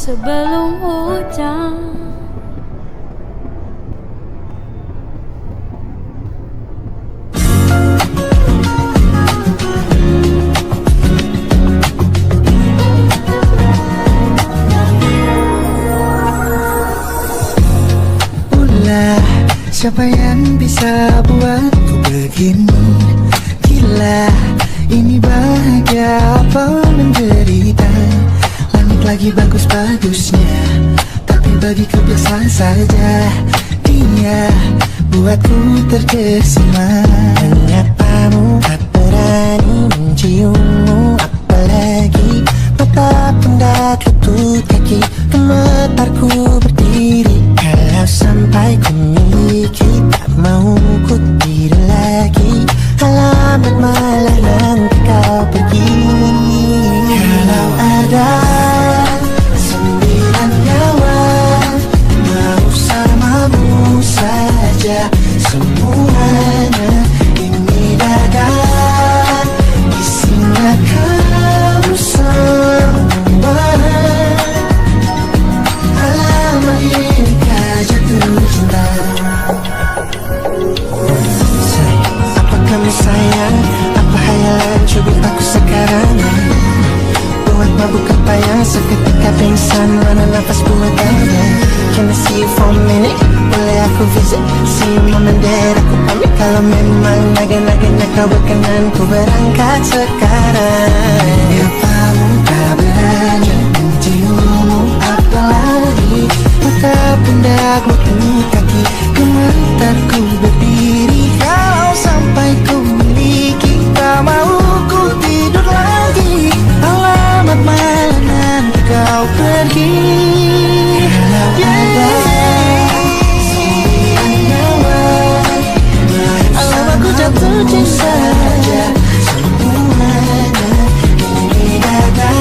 sebelum hujan. Siapa yang bisa buatku begini? Gila, ini bahagia apa menderita? Langit lagi bagus-bagusnya, tapi bagiku biasa saja. Dia buatku terkesima. Kenyapamu tak berani menciummu, apalagi mata pundak lutut kaki gemetarku berdiri. Kalau sampai ku miliki, tak mau ku tidur lagi. Alamat malah nanti kau pergi. Kalau ada 9 nyawa, mau samamu saja semuanya. Ini dada, isinya kamu semua. Alamat ini jatuh cinta. Apa kamu sayang? Apa hayalan cubit aku sekarang? Buat mabuk apa yang seketika pingsan? Mana nafas buatannya? Can I see you for a minute? Boleh aku visit? See you mom and dad, aku pamit. Kalau memang naga-naganya kau berkenan, ku berangkat sekarang. Apamu tak berani menciummu, apalagi mata pundak lutut kaki gemetarku berdiri. Kalau sampai ku miliki, tak mau ku tidur lagi. Alamat malah nanti kau pergi. Kalau ada alamatku jatuh cinta. Semuanya ini dada,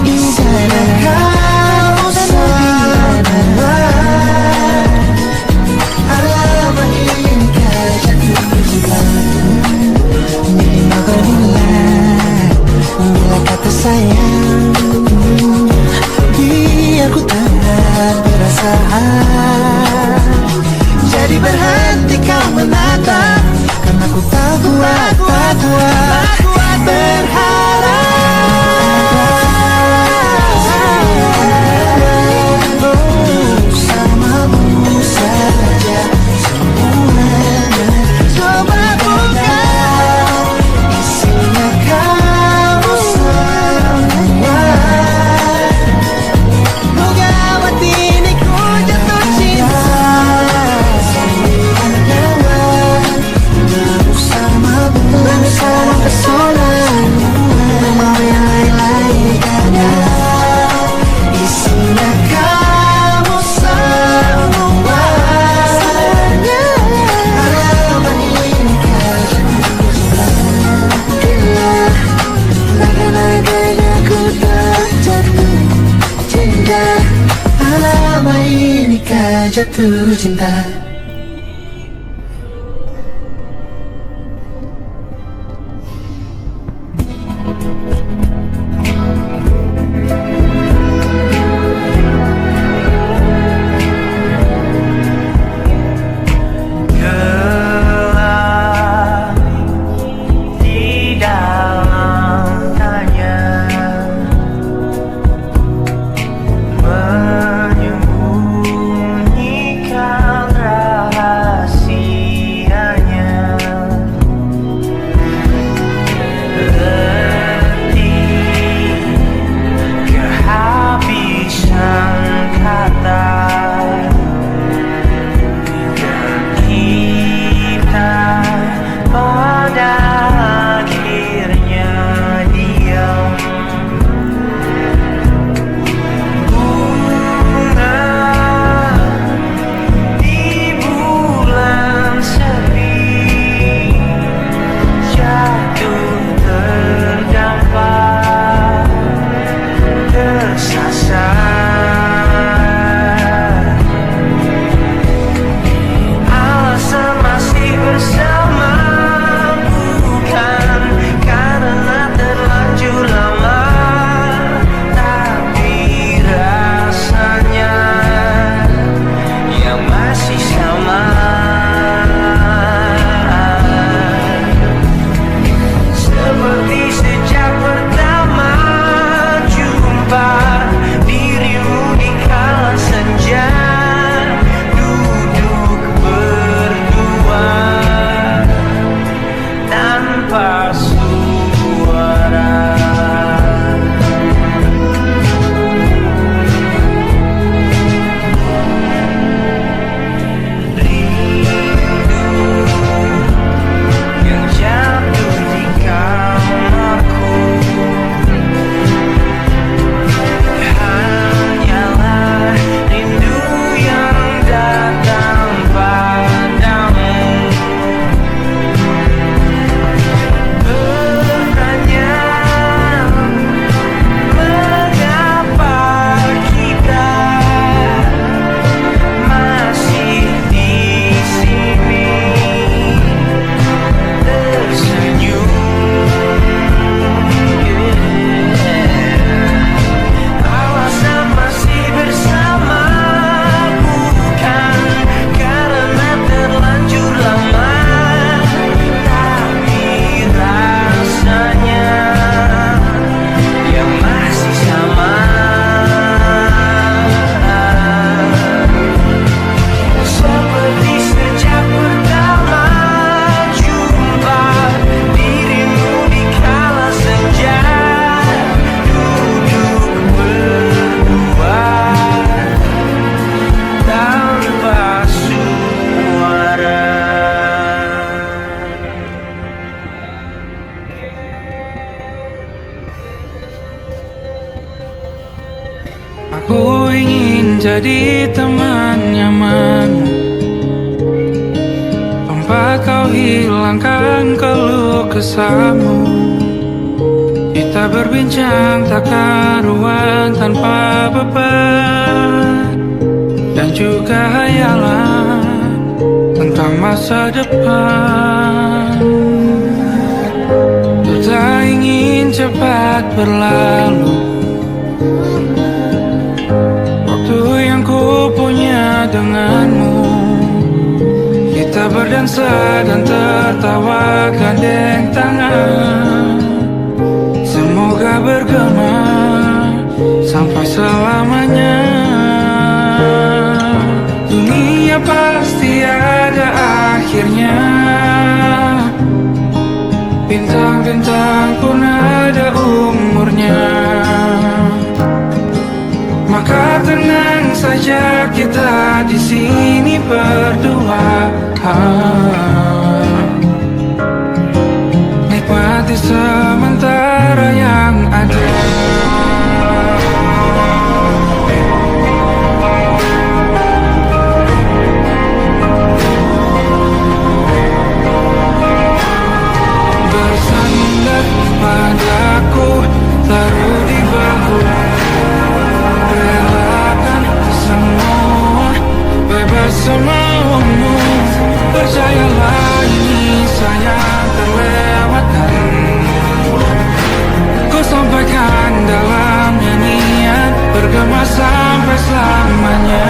di sana kau semua. Alamat ini jatuh cinta. Minimal bernilai bila kata sayang. Biar ku tak perasaan. Jadi berhenti kau menatap, karena ku tak kuat berharap. Bersamamu saja semuanya. Coba buka, isinya kamu semua. Moga hati ini ku jatuh cinta. Bersama pesona, mau yang lain-lain ada. Isinya kamu semua. Alamat ini gila, naga-naganya ku tak jatuh cinta. Alamat ini jatuh cinta. Menyembunyikan jadi teman nyaman, tempat kau hilangkan keluh kesahmu. Kita berbincang tak karuan tanpa beban, dan juga hayalan tentang masa depan. Ku tak ingin cepat berlalu waktu yang ku punya denganmu. Kita berdansa dan tertawa gandeng tangan, semoga bergema sampai selamanya. Dunia pasti ada akhirnya, bintang-bintang pun ada umurnya. Maka tenang saja kita di sini berdua, nikmati sementara yang ada. Bersandar padaku, taruh di bahu, relakan semua, bebas semaumu. Percayalah ini sayang terlewatkan, ku sampaikan dalam nyanyian, bergema sampai selamanya.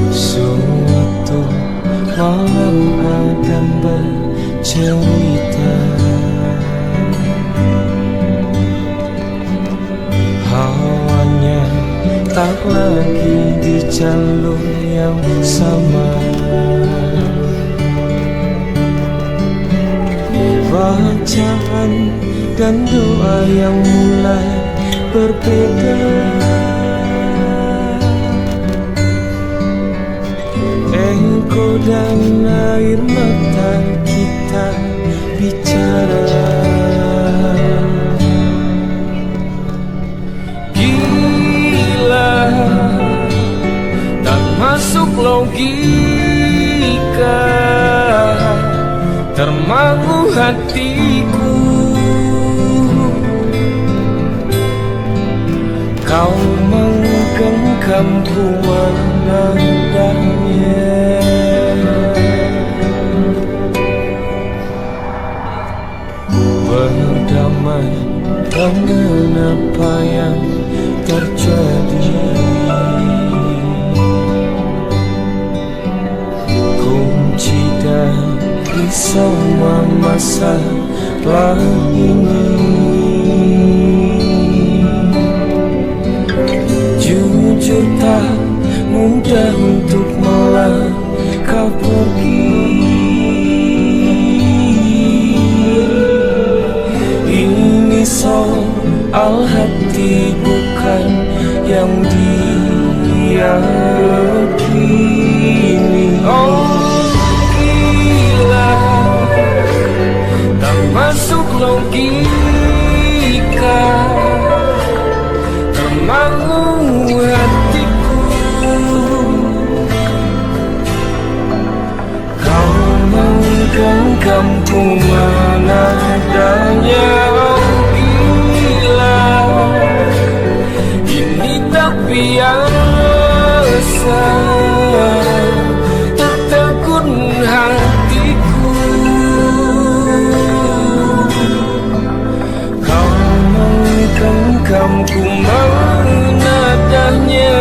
Suatu malam akan bercerita, hawanya tak lagi di jalur yang sama. Bacaan dan doa yang mulai berbeda, engkau dan air mata kita bicara. Gila, tak masuk logika, termangu hatiku. Kau menggenggam ku menandanya, berdamai dengan apa yang terjadi. Kunci dari semua masalah ini, yang diyakini. Oh gila, tak masuk logika, tak mau hatiku. Kau menggenggamku mana adanya. Oh gila, ini tak biasa, tertegun hatiku. Kau menggenggamku mana adanya.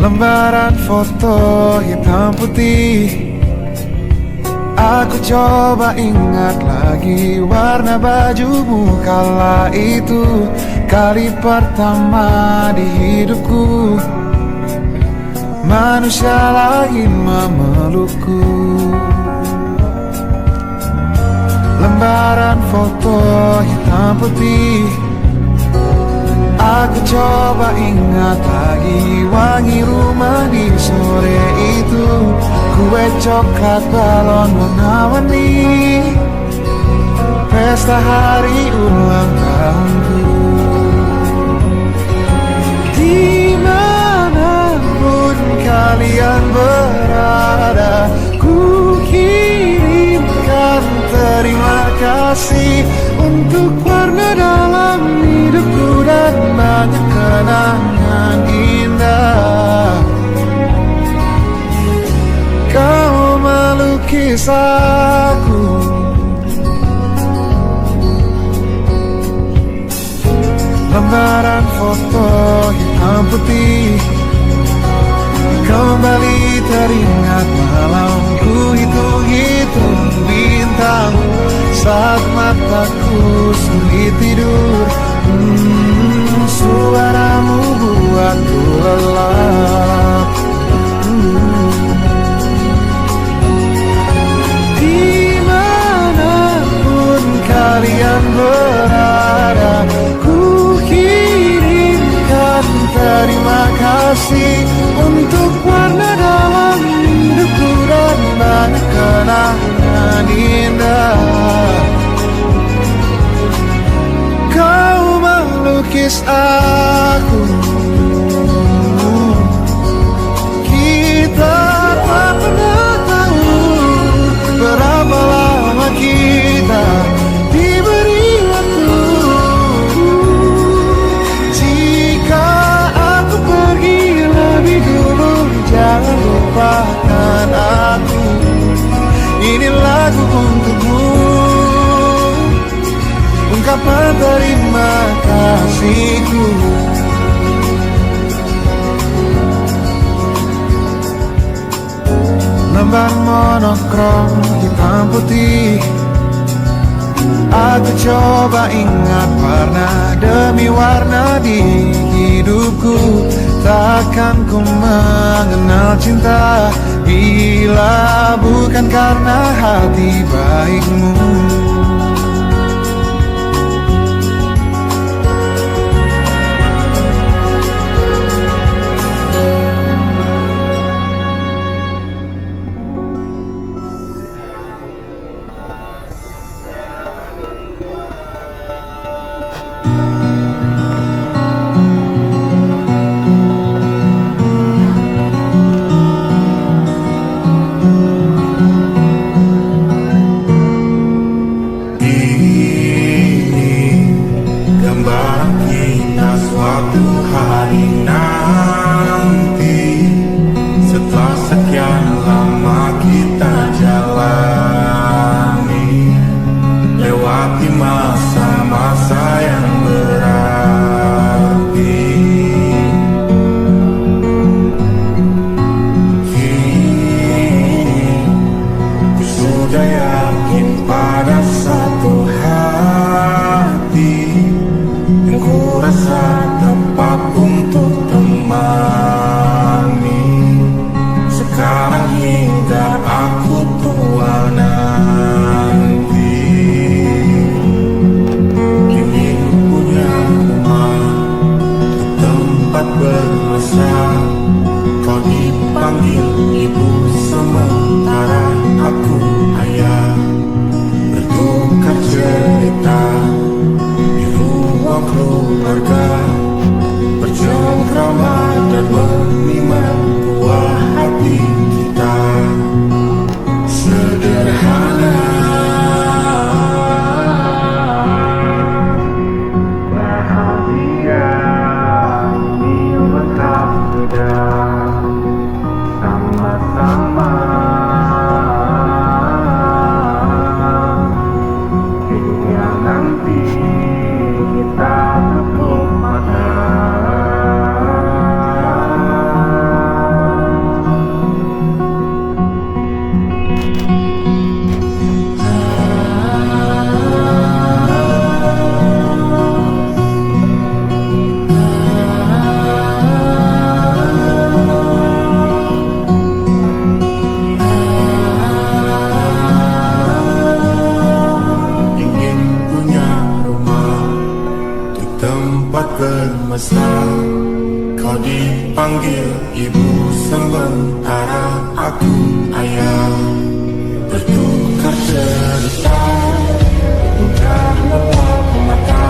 Lembaran foto hitam putih, aku coba ingat lagi warna bajumu kala itu. Kali pertama di hidupku manusia lain memelukku. Lembaran foto hitam putih, aku coba ingat lagi wangi rumah di sore itu. Kue coklat balon warna-warni, pesta hari ulang tahunku. Dimanapun kalian berada, ku kirimkan terima kasih untuk warna dalam hidupku dan banyak kenangan indah. Kau melukis aku, lembaran foto hitam putih, kembali teringat malam ku hitung-hitung bintang saat mataku sulit tidur. Suaramu buatku lelap. Dimanapun kalian berada, ku kirimkan terima kasih untuk warna dalam hidupku dan banyak kenangan indah. Kau melukis aku, kita tak pernah tahu berapa lama kita diberi waktu. Jika aku pergi lebih dulu, jangan lupakan aku. Ini lagu untuk ungkapan terima kasihku. Lembar monokrom hitam putih, aku coba ingat warna demi warna di hidupku. Takkan ku mengenal cinta bila bukan karena hati baikmu. Kau dipanggil ibu, sementara aku ayah. Bertukar cerita, udah lepas mata.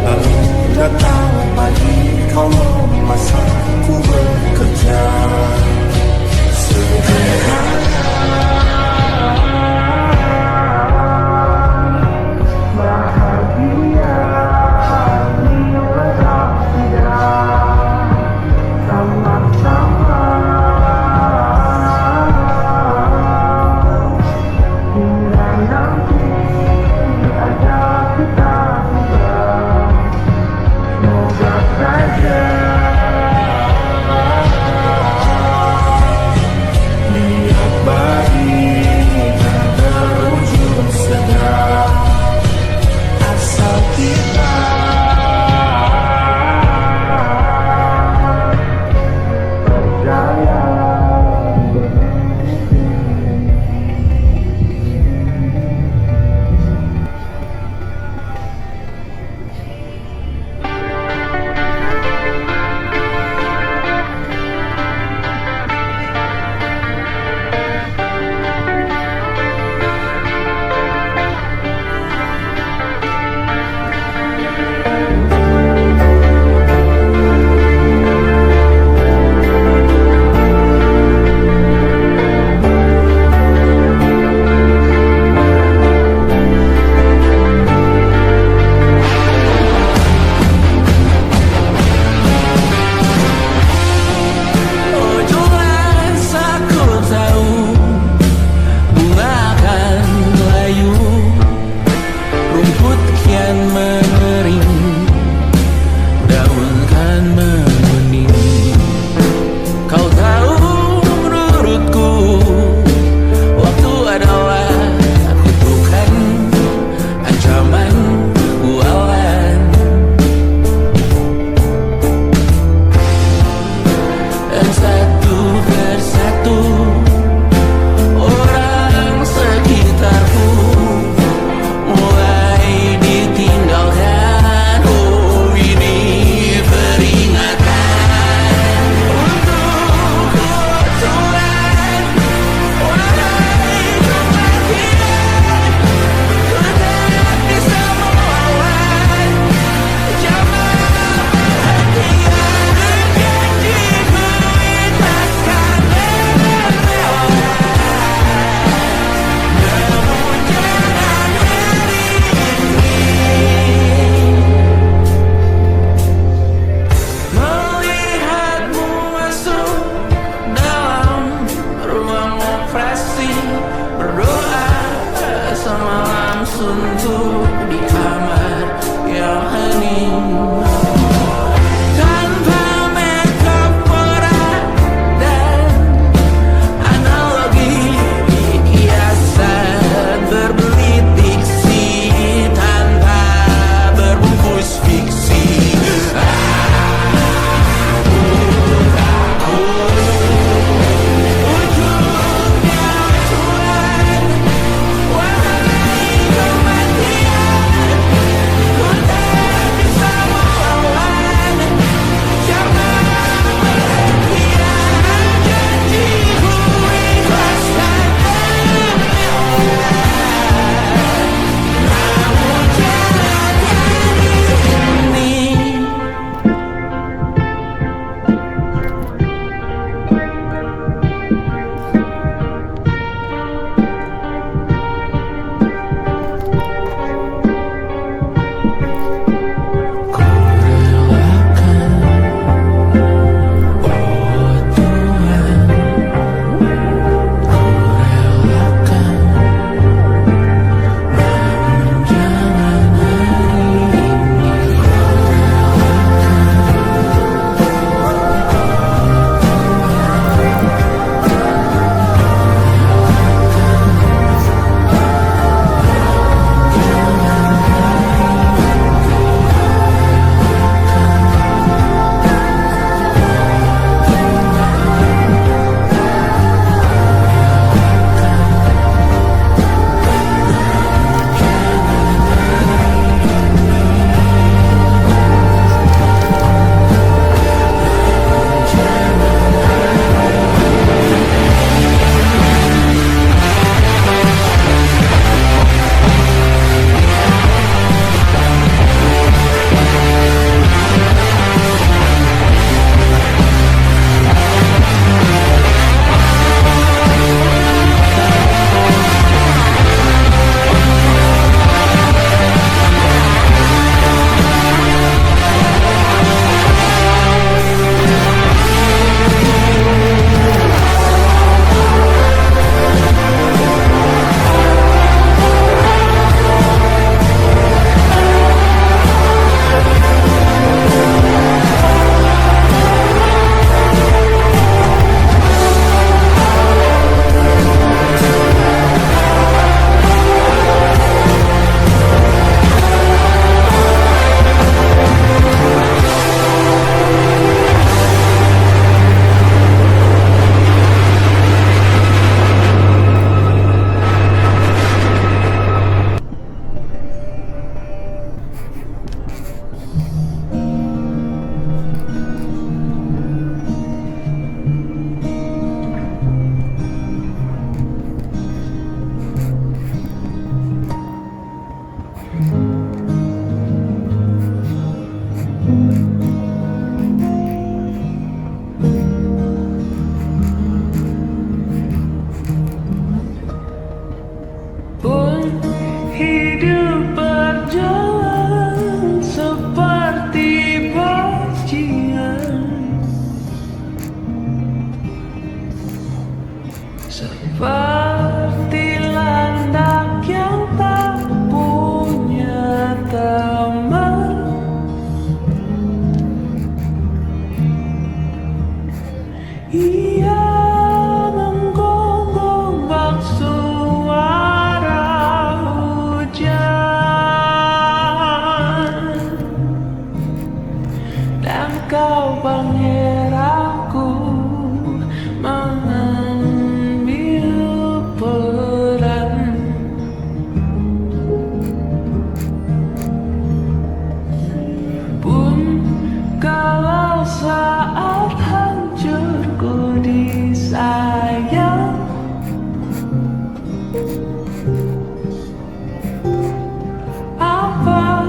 Lalu datang pagi, kau memasakku bekerja. berdoa semalam suntuk di kamar yang hening. Tanpa metafora dan analogi, hiasan berbelit diksi tanpa berbungkus fiksi. Hidup berjalan seperti bajingan, seperti landak yang tak punya teman. Ia menggonggong bak suara hujan, dan kau pangeranku mengambil peran. Pun kalau saat hancurku disayang, apalagi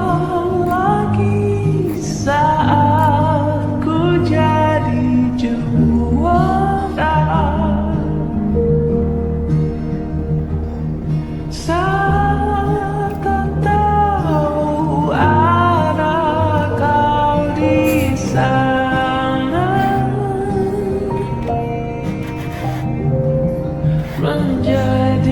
saat ku jadi juara. Saat kau tahu ada kau di sana, menjadi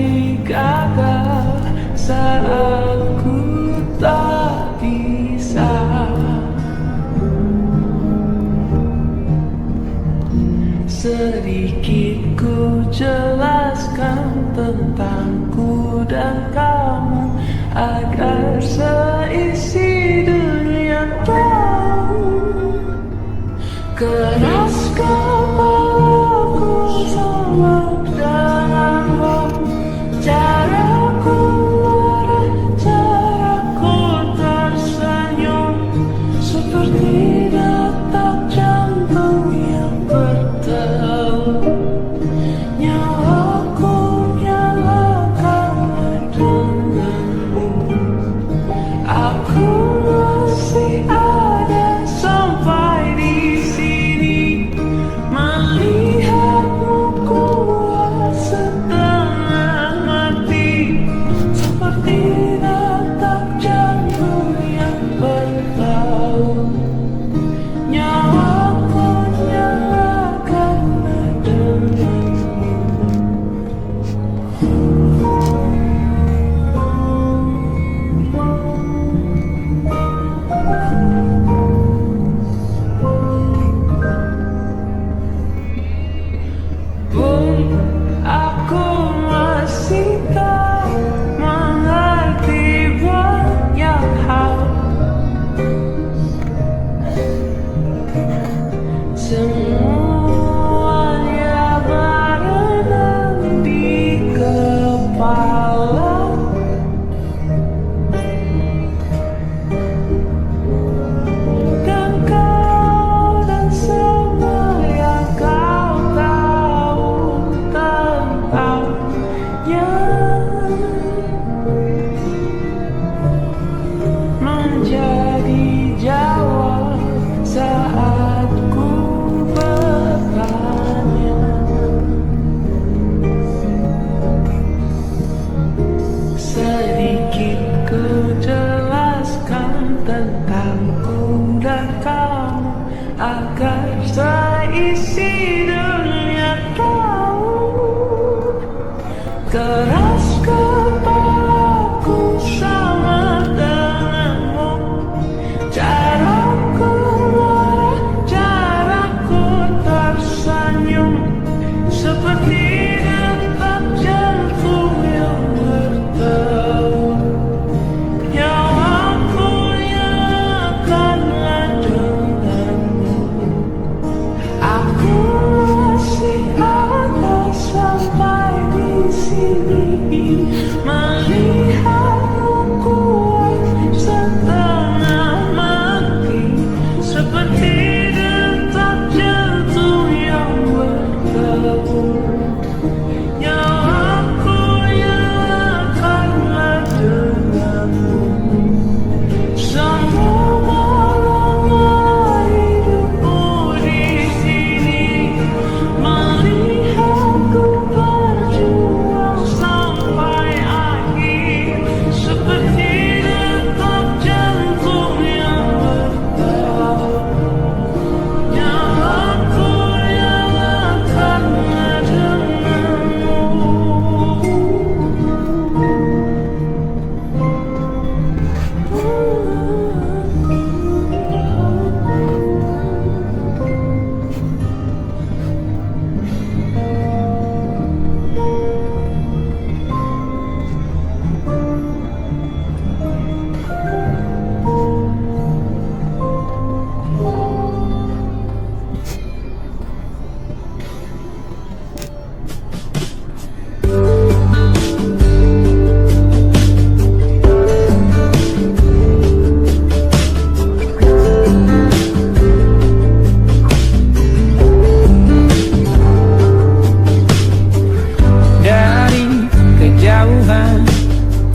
jelaskan tentangku dan kamu agar seisi dunia tahu. Keras kepalaku sama denganmu, caraku marah, caraku tersenyum, seperti detak jantung yang berdebar. Nyawaku nyalakan denganmu, aku masih ada sampai di sini, melihatmu kuat setengah mati, seperti detak jantung yang bertaut. Nyawaku nyalakan denganmu. Pun aku masih tak mengerti banyak hal, semuanya berenang di kepala. Dan kau dan semua yang kau tahu tentangnya menjadi jawab saat ku bertanya. Sedikit ku jelaskan tentangku dan kamu agar seisi dunia tahu. Keras kepalaku sama denganmu, caraku marah, caraku tersenyum, seperti detak jantung yang berdebar. Nyawaku nyalakanlah denganmu, aku masih ada sampai di sini, melihatmu kuat setengah mati, seperti detak jantung yang berdebar. Nyawaku nyalakanlah denganmu, semua malam hidupku di sini, melihatku berjuang sampai akhir, seperti detak jantung yang berdebar. Nyawaku nyalakanlah denganmu. Dari kejauhan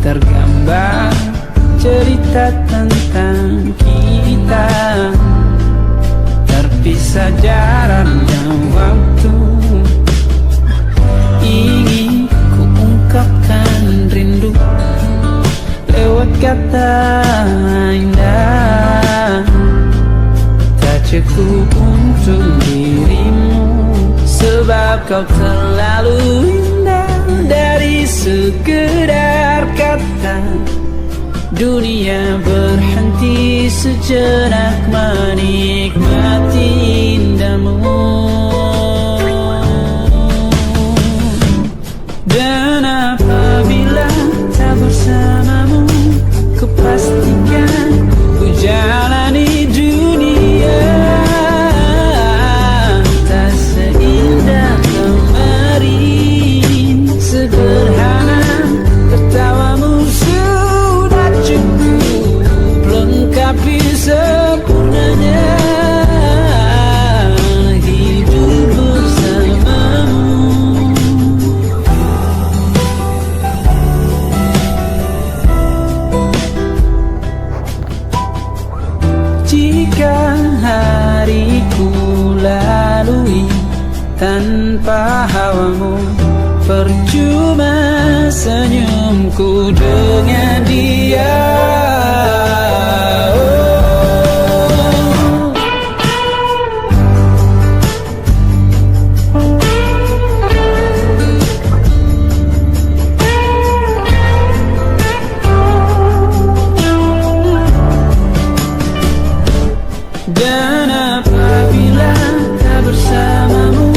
tergambar cerita tentang kita, terpisah jarak dan waktu. Ingin ku ungkapkan rindu lewat kata indah, tak cukup untuk dirimu, sebab kau terlalu indah. Dari sekedar kata, dunia berhenti sejenak menikmati indahmu. bersamamu. Percuma senyumku dengan dia. Dan apabila tak bersamamu,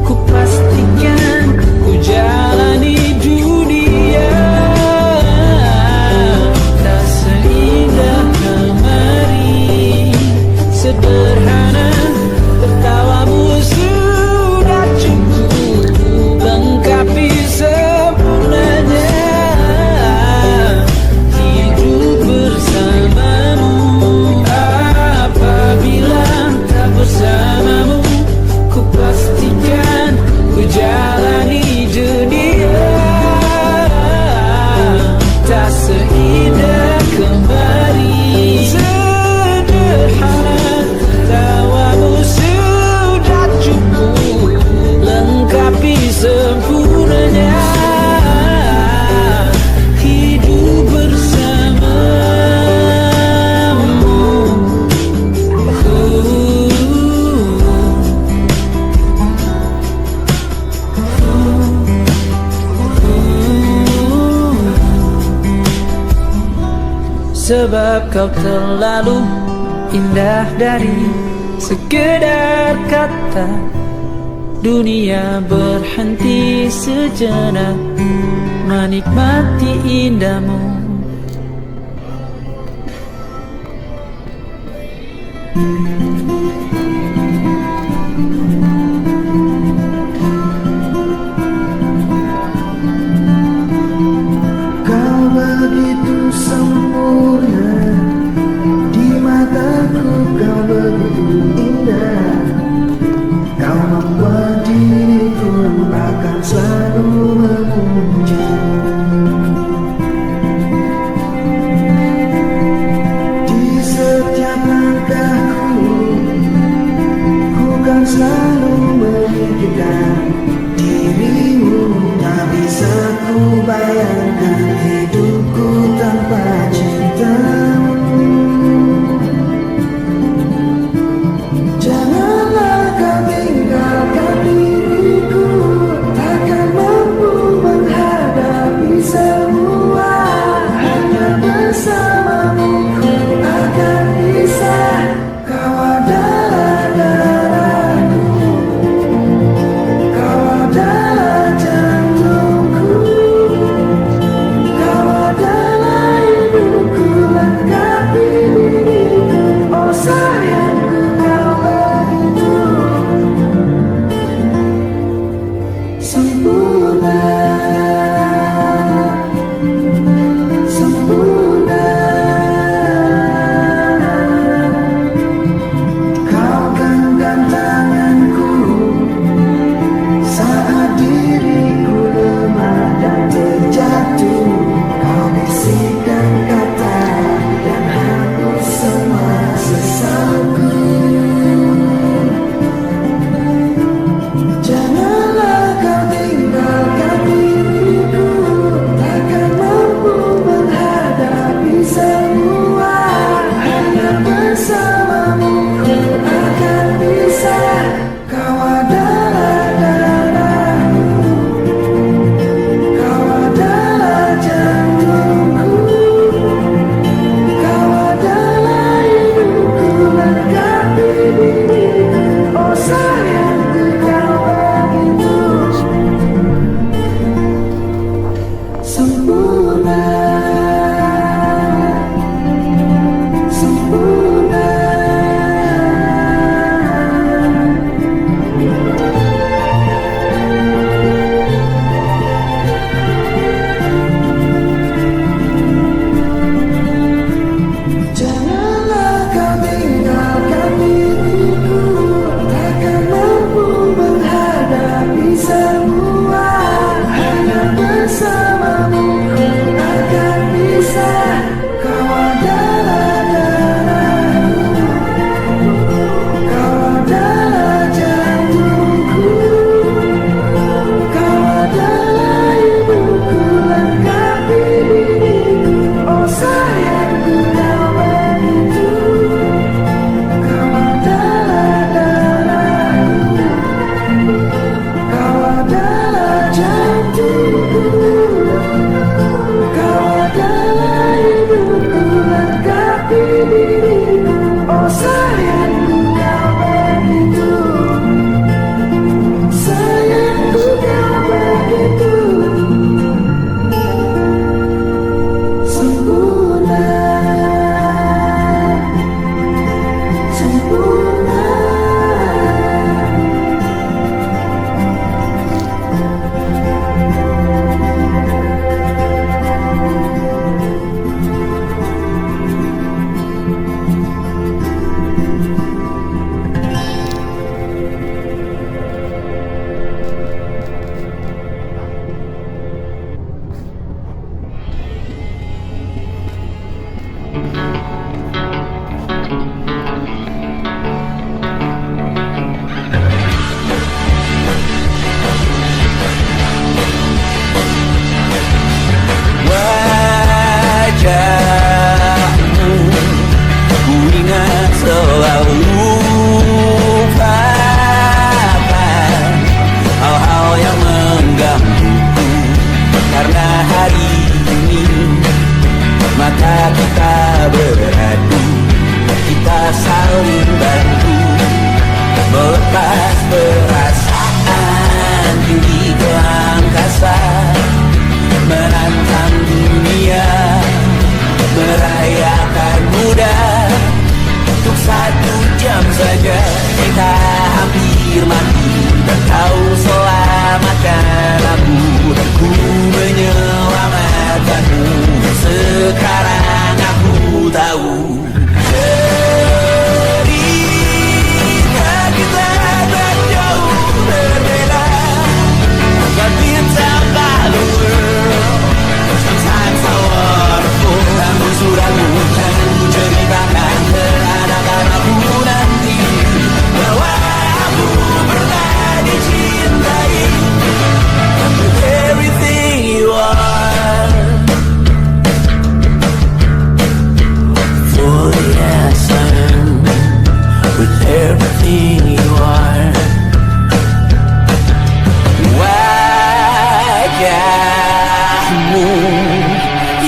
ku pastikan ku jalani dunia tak seindah kemarin. Sederhana tertawamu sudah cukup lengkapi sempurnanya hidup bersamamu. Apabila tak bersamamu, ku pastikan ku jalani dunia tak seindah kemarin. Sederhana tawamu sudah cukup lengkapi sempurnanya hidup bersamamu. Sebab kau terlalu indah dari sekedar kata. Dunia berhenti sejenak menikmati indahmu. Kau begitu sempurna, di mataku kau begitu indah. Kau membuat diriku akan selalu memuja. Di setiap langkahku, ku kan selalu memikirkan dirimu. Tak bisa ku bayangkan hidupku tanpa cintamu. Jangan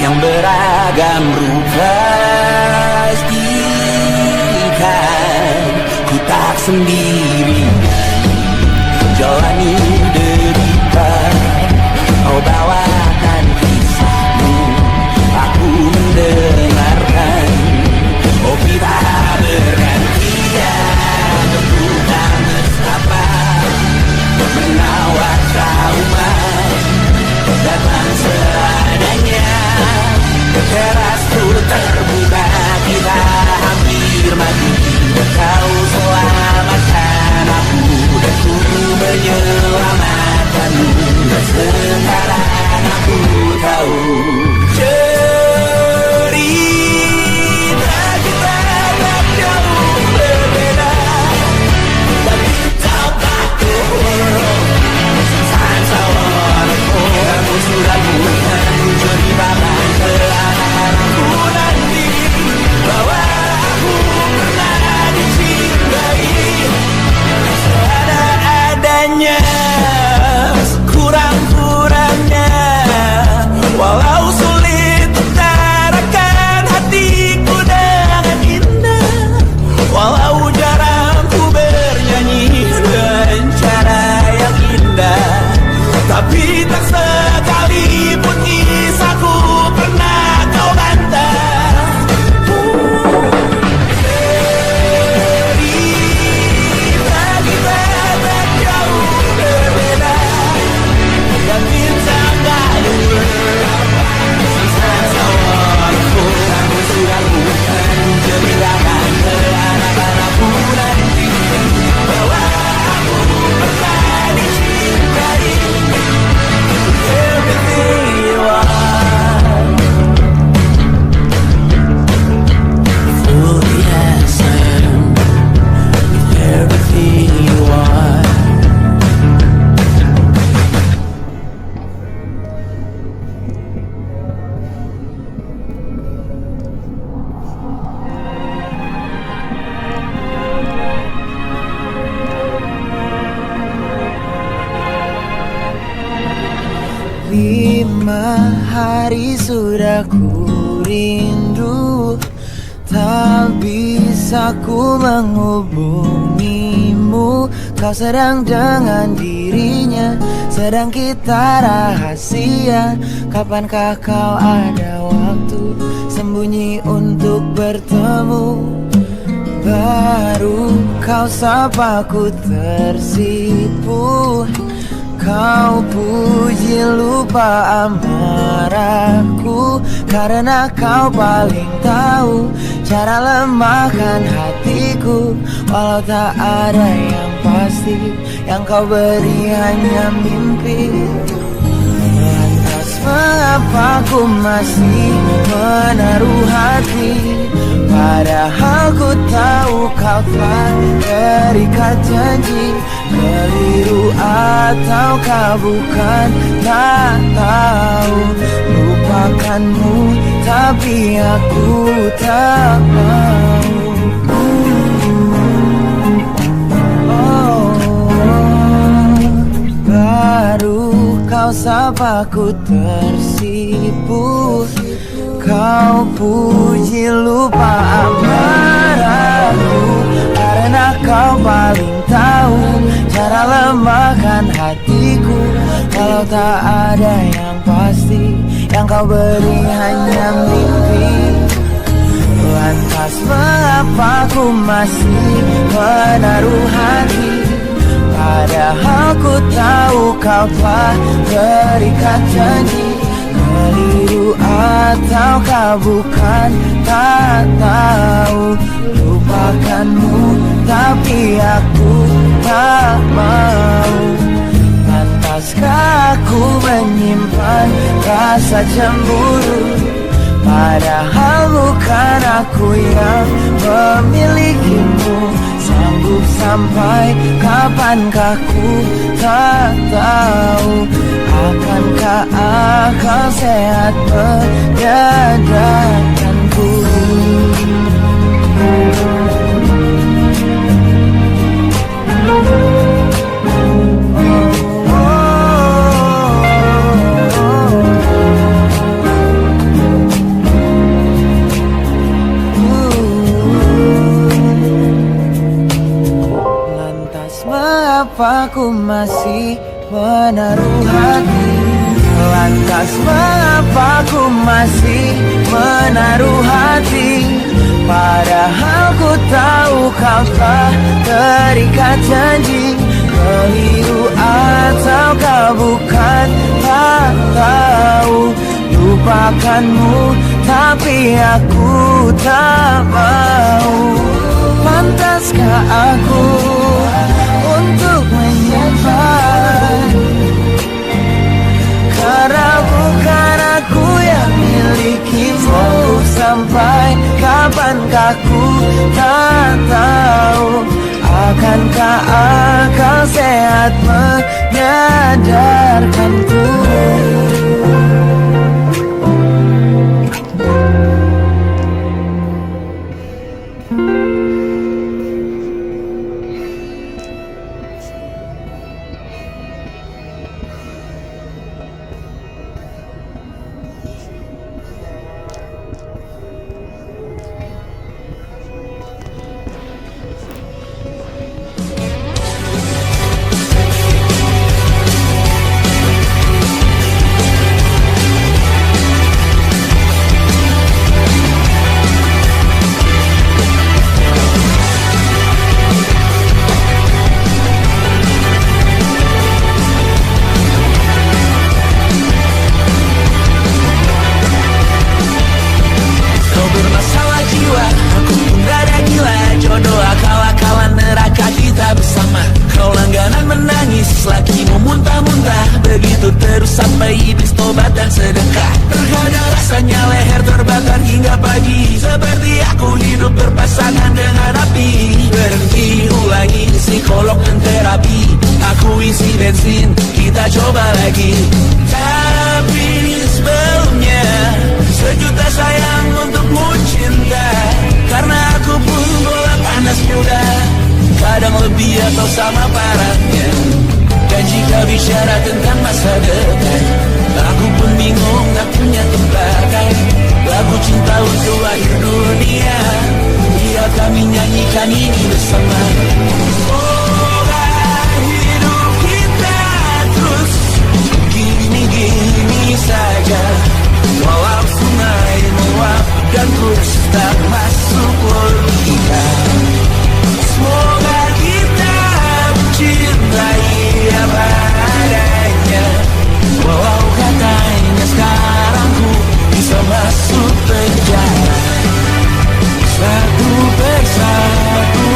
yang beragam rupa. Ikan ku tak sendiri jalani derita, kau bawakan kisahmu, aku mendengarkan. Oh kita bergantian bertukar mesra, menawar trauma datang seadanya. Teras tur terbuka, kita hampir mati. Kau selamatkan aku dan ku menyelamatkanmu. Sekarang aku tahu cerita kita tak jauh berbeda. But it's about the world. Sometimes I wanna go. Kamu sudah bukan ceritakan ke anak-anakku nanti bahwa aku pernah dicintai seadanya, sekurang-kurangnya. Walau sulit utarakan hatiku dengan indah, walau jarang ku bernyanyi dengan cara yang indah, tapi tak sekalipun kisahku pernah kau bantah. Cerita kita tak jauh berbeda, dan bintang gayung berapa. Sometimes I wanna go. Kamu sudah bukan ceritakan ke anak-anakku nanti bahwa aku pernah dicintai. Everything you are, oh yes I am. Everything you are. Lima hari sudah ku rindu, tak bisa ku menghubungimu. Kau sedang dengan dirinya, sedang kita rahasia. Kapankah kau ada waktu sembunyi untuk bertemu? Baru kau sapa ku tersipu. Kau puji lupa amarahku, karena kau paling tahu cara lemahkan hatiku. Walau tak ada yang pasti, yang kau beri hanya mimpi. Lantas mengapa ku masih menaruh hati, padahal ku tahu kau telah terikat janji. Keliru ataukah bukan, tak tahu. Lupakanmu tapi aku tak mau. Baru kau sapa ku tersipu. Kau puji lupa amarahku, karena kau paling tahu cara lemahkan hatiku. Walau tak ada yang pasti, yang kau beri hanya mimpi. Lantas mengapa ku masih menaruh hati, padahal ku tahu kau telah terikat janji. Keliru ataukah bukan, tak tahu. Lupakanmu tapi aku tak mau. Pantaskah aku menyimpan rasa cemburu, padahal bukan aku yang memilikimu. Sanggup sampai kapankah ku tak tahu. Akankah akal sehat menyadarkanku? mengapa ku masih menaruh hati? Lantas mengapa ku masih menaruh hati? Padahal ku tahu kau telah terikat janji. Keliru atau kau bukan, tak tahu. Lupakanmu tapi aku tak mau. Pantaskah aku untuk menyimpan? Karena bukan aku yang milikimu. Sampai kapankah ku tak tahu. Akankah akal sehat menyadarkanku? Sampai iblis tobat dan sedekah. Terkadang rasanya leher terbakar hingga pagi. Seperti aku hidup berpasangan dengan api. Berhenti, ulangi psikolog dan terapi. Aku isi bensin, kita coba lagi. Tapi sebelumnya sejuta sayang untukmu cinta. Karena aku pun bola panas muda, kadang lebih atau sama parahnya. Dan jika bicara tentang masa depan, aku pun bingung gak punya tembakan. Lagu cinta untuk akhir dunia, biar kami nyanyikan ini bersama. Semoga hidup kita terus gini-gini saja. Walau sungai meluap dan terus tak masuk logika. Semoga kita mencintai apa adanya. Walau katanya sekarang ku bisa masuk penjara. Satu persatu,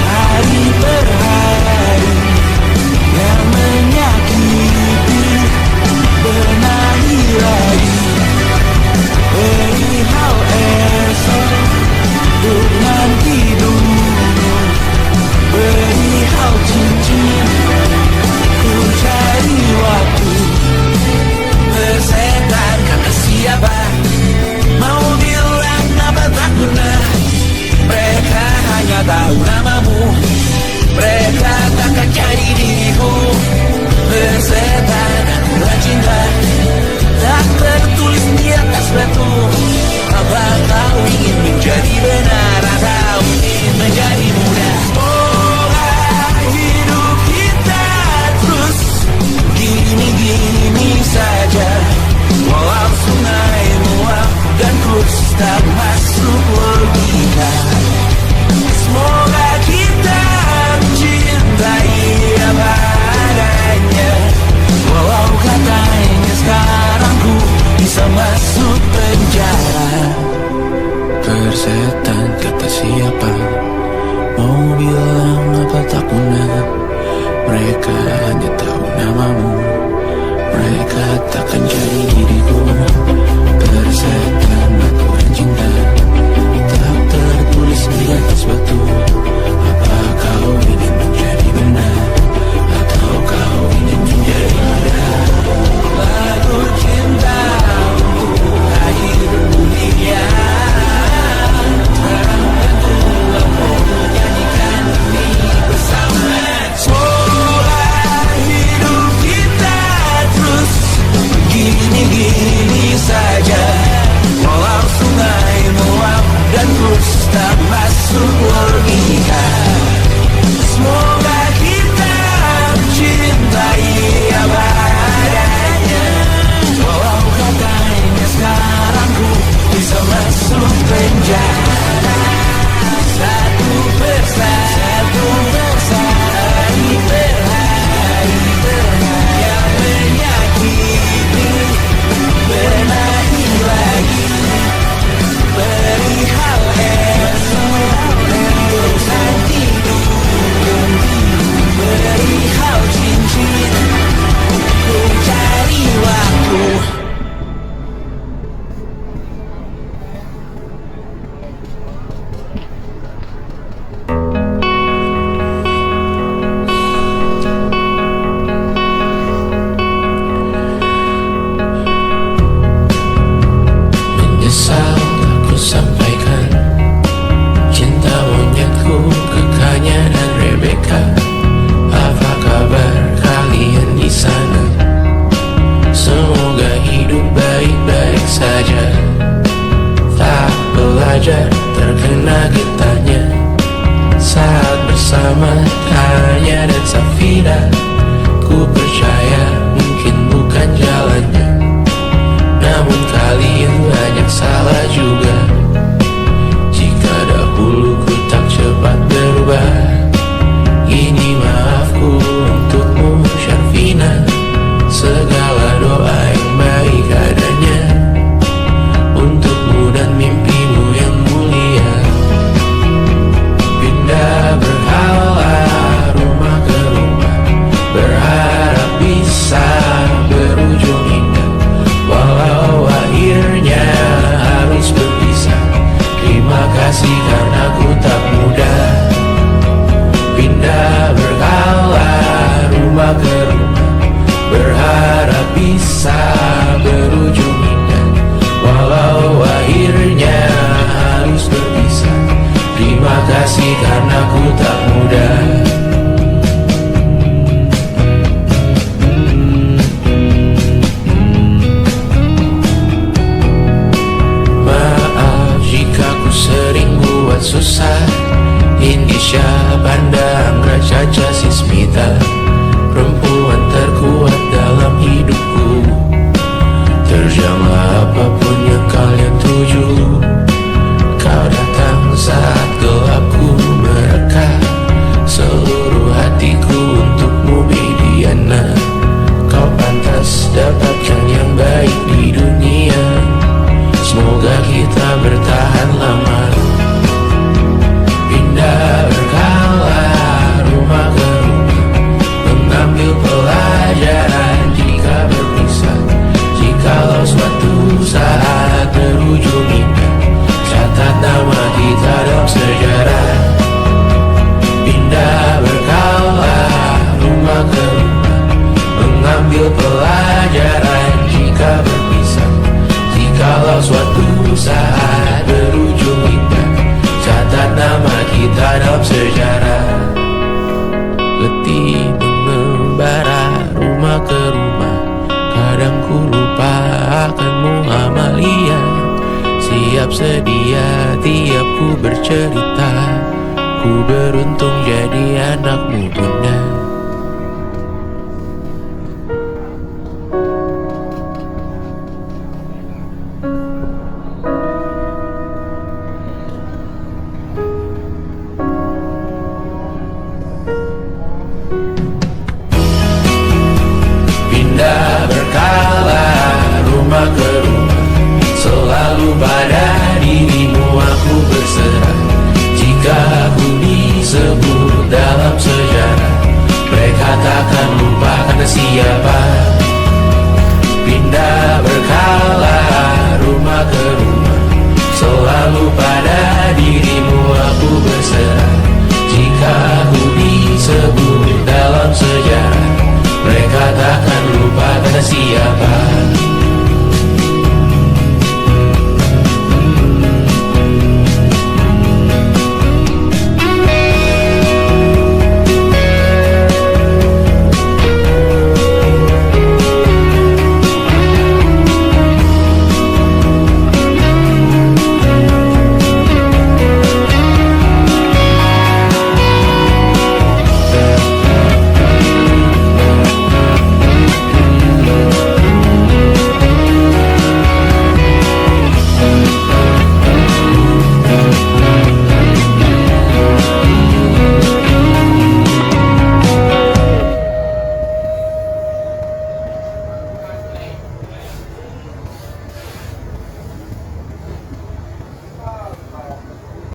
hari per hari, yang menyakiti benahi lagi. Perihal esok, untuk nanti dulu. Perihal cincin, ku cari waktu. Bersetan kata siapa, mau bilang apa tak guna. Mereka hanya tahu namamu, mereka takkan cari diriku. Bersetan akurat cinta, tak tertulis di atas batu. Apa kau ingin menjadi benar atau ingin menjadi muda? Semoga hidup kita terus gini-gini saja. Walau sungai meluap dan kurs tak masuk logika. Semoga kita mencintai apa adanya. Walau katanya sekarang ku bisa masuk penjara. Persetan kata siapa, mau bilang apa tak guna. Mereka hanya tahu namamu, mereka takkan jadi diriku. Persetan aturan cinta, tak tertulis di atas batu. Apa kau ingin menjadi benar atau kau ingin menjadi muda? Lagu cinta untuk akhir dunia, sekarang tentu aku menyanyikan ini bersama. Semoga hidup kita terus gini-gini asal aku sampaikan cinta monyetku ke Kanya dan Rebecca. Apa kabar kalian di sana? Semoga hidup baik-baik saja. Tak belajar terkena getahnya saat bersama Tanya dan Safira. Ku percaya mungkin bukan jalannya, namun kalian banyak salah juga. Jika dahulu ku tak cepat berubah, ini maafku untukmu Syarfina. Segala doa yang baik adanya untukmu dan mimpimu yang mulia. Pindah berhala rumah ke rumah, berharap bisa berujung indah. Walau akhirnya harus berpisah, terima kasih karena ku tak mudah. Pindah berhala rumah ke rumah, berharap bisa berujung indah. Walau akhirnya harus berpisah, terima kasih karena ku tak mudah. Maaf jika ku sering buat susah. Indisha, Banda, Anggra, Caca, Sismita, perempuan terkuat dalam hidupku. Terjanglah apapun yang kalian tuju. Kau datang saat gelapku mereka. Seluruh hatiku untukmu Bibiana. Kau pantas dapatkan yang baik di dunia. Semoga kita bertahan lama. Pindah berkala rumah ke rumah, mengambil pelajaran jika berpisah. Jikalau suatu saat berujung indah, catat nama kita dalam sejarah. Pindah berkala rumah ke rumah, mengambil pelajaran jika berpisah. Jikalau suatu saat berujung indah, catat nama kita dalam sejarah. Letih mengembara rumah ke rumah, kadang ku lupa akanmu Amalia. Siap sedia tiap ku bercerita, ku beruntung jadi anakmu Bunda. Pindah berkala rumah ke rumah, selalu pada dirimu aku berserah. Jika aku disebut dalam sejarah, mereka takkan lupa karena siapa. Pindah berkala rumah ke rumah, selalu pada dirimu aku berserah. Jika aku disebut dalam sejarah, mereka takkan lupa karena siapa.